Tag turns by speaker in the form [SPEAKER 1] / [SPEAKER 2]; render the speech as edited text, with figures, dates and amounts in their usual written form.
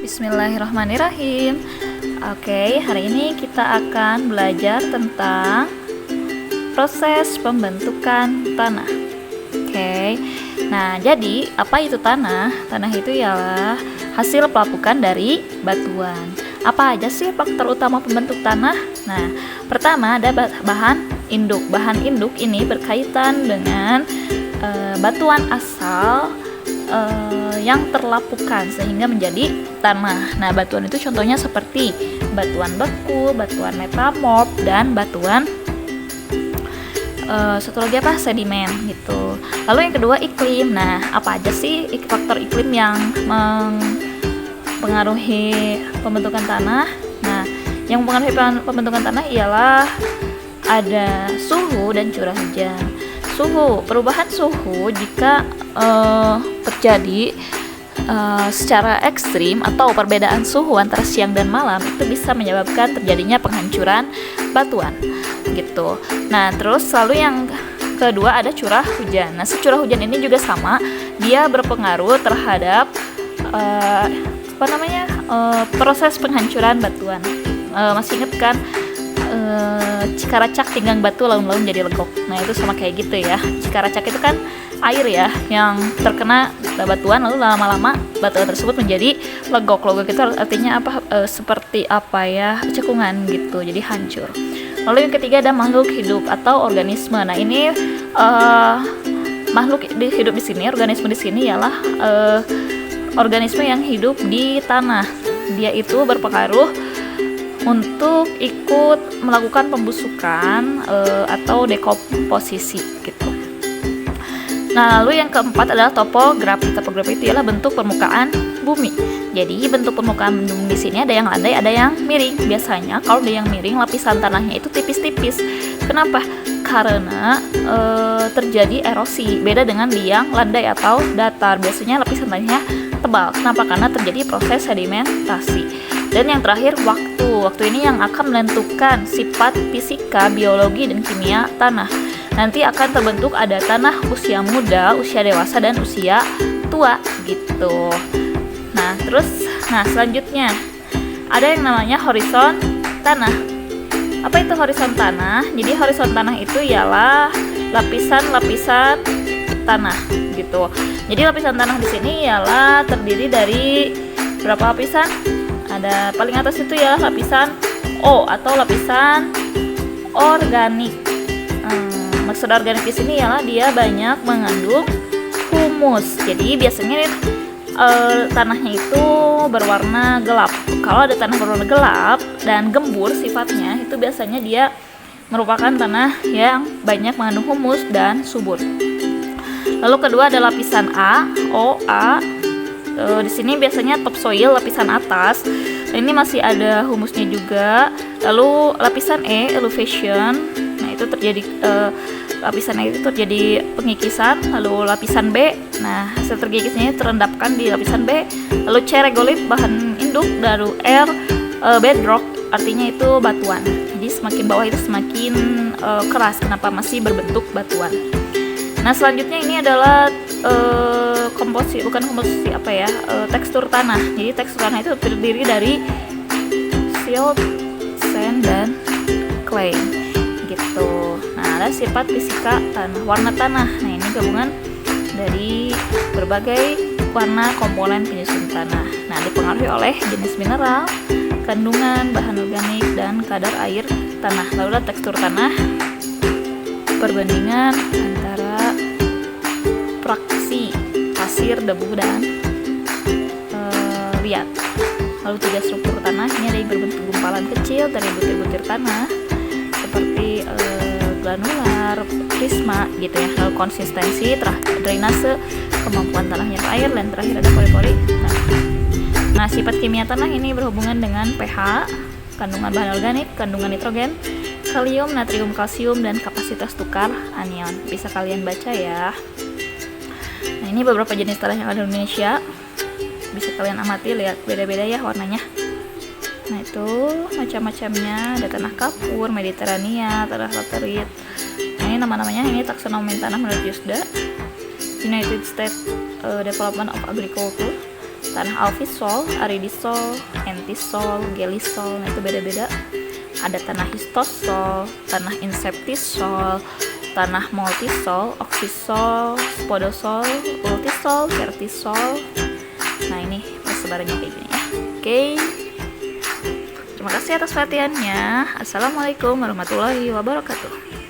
[SPEAKER 1] Bismillahirrahmanirrahim. Oke, hari ini kita akan belajar tentang proses pembentukan tanah. Oke, nah jadi apa itu tanah? Tanah itu ialah hasil pelapukan dari batuan. Apa aja sih faktor utama pembentuk tanah? Nah, pertama ada bahan induk. Bahan induk ini berkaitan dengan batuan asal yang terlapukan sehingga menjadi tanah. Nah, batuan itu contohnya seperti batuan beku, batuan metamorf, dan batuan satu lagi apa? Sedimen gitu. Lalu yang kedua iklim. Nah, apa aja sih faktor iklim yang mempengaruhi pembentukan tanah? Nah, yang mempengaruhi pembentukan tanah ialah ada suhu dan curah hujan. Perubahan suhu jika terjadi secara ekstrim atau perbedaan suhu antara siang dan malam itu bisa menyebabkan terjadinya penghancuran batuan gitu. Nah, terus lalu yang kedua ada curah hujan. Nah, curah hujan ini juga sama, dia berpengaruh terhadap proses penghancuran batuan. Masih ingat kan? Cikaracak tinggang batu laun-laun jadi legok. Nah, itu sama kayak gitu ya. Cikaracak itu kan air ya yang terkena batuan, lalu lama-lama batuan tersebut menjadi legok. Legok itu artinya apa? Seperti apa ya? Cekungan gitu, jadi hancur. Lalu yang ketiga ada makhluk hidup atau organisme. Nah, ini makhluk hidup di sini, organisme di sini ialah organisme yang hidup di tanah. Dia itu berpengaruh untuk ikut melakukan pembusukan atau dekomposisi gitu. Nah, lalu yang keempat adalah topografi. Topografi itu adalah bentuk permukaan bumi. Jadi bentuk permukaan bumi di sini ada yang landai, ada yang miring. Biasanya kalau ada yang miring, lapisan tanahnya itu tipis-tipis. Kenapa? Karena terjadi erosi. Beda dengan yang landai atau datar. Biasanya lapisan tanahnya tebal. Kenapa? Karena terjadi proses sedimentasi. Dan yang terakhir waktu. Waktu ini yang akan menentukan sifat fisika, biologi, dan kimia tanah. Nanti akan terbentuk ada tanah usia muda, usia dewasa, dan usia tua gitu. Nah, selanjutnya ada yang namanya horizon tanah. Apa itu horizon tanah? Jadi horizon tanah itu ialah lapisan-lapisan tanah gitu. Jadi lapisan tanah di sini ialah terdiri dari berapa lapisan? Ada paling atas itu ya lapisan O atau lapisan organik. Maksud organik di sini ialah dia banyak mengandung humus. Jadi biasanya tanahnya itu berwarna gelap. Kalau ada tanah berwarna gelap dan gembur sifatnya, itu biasanya dia merupakan tanah yang banyak mengandung humus dan subur. Lalu kedua ada lapisan A, OA. Di sini biasanya topsoil lapisan atas. Ini masih ada humusnya juga. Lalu lapisan E, elevation. Nah, itu terjadi lapisan E itu terjadi pengikisan. Lalu lapisan B, nah hasil terkikisnya terendapkan di lapisan B. Lalu C, regolith, bahan induk. Lalu R, bedrock, artinya itu batuan. Jadi semakin bawah itu semakin keras. Kenapa? Masih berbentuk batuan. Nah, selanjutnya ini adalah tekstur tanah. Jadi tekstur tanah itu terdiri dari silt, sand, dan clay gitu. Nah, ada sifat fisika tanah, warna tanah. Nah, ini gabungan dari berbagai warna komponen penyusun tanah. Nah, dipengaruhi oleh jenis mineral, kandungan bahan organik, dan kadar air tanah. Lalu ada tekstur tanah, perbandingan antara fraksi pasir, debu, dan liat. Lalu tiga struktur tanah ini ada yang berbentuk gumpalan kecil dari butir-butir tanah seperti granular, prisma gitu ya. Lalu konsistensi, drainase, kemampuan tanahnya air, dan terakhir ada pori-pori tanah. Nah, sifat kimia tanah ini berhubungan dengan pH, kandungan bahan organik, kandungan nitrogen, kalium, natrium, kalsium, dan kapasitas tukar anion. Bisa kalian baca ya. Nah, ini beberapa jenis tanah yang ada di Indonesia. Bisa kalian amati, lihat beda-beda ya warnanya. Nah, itu macam-macamnya. Ada tanah kapur, mediterania, tanah laterit. Nah, ini nama-namanya. Ini taksonomi tanah menurut USDA, United States Department of Agriculture. tanah alfisol, aridisol, entisol, gelisol. Nah, itu beda-beda. Ada tanah histosol, tanah inseptisol, tanah multisol, oksisol, spodosol, ultisol, kertisol. Nah, ini persebarannya kayak gini ya. Oke. Terima kasih atas perhatiannya. Assalamualaikum warahmatullahi wabarakatuh.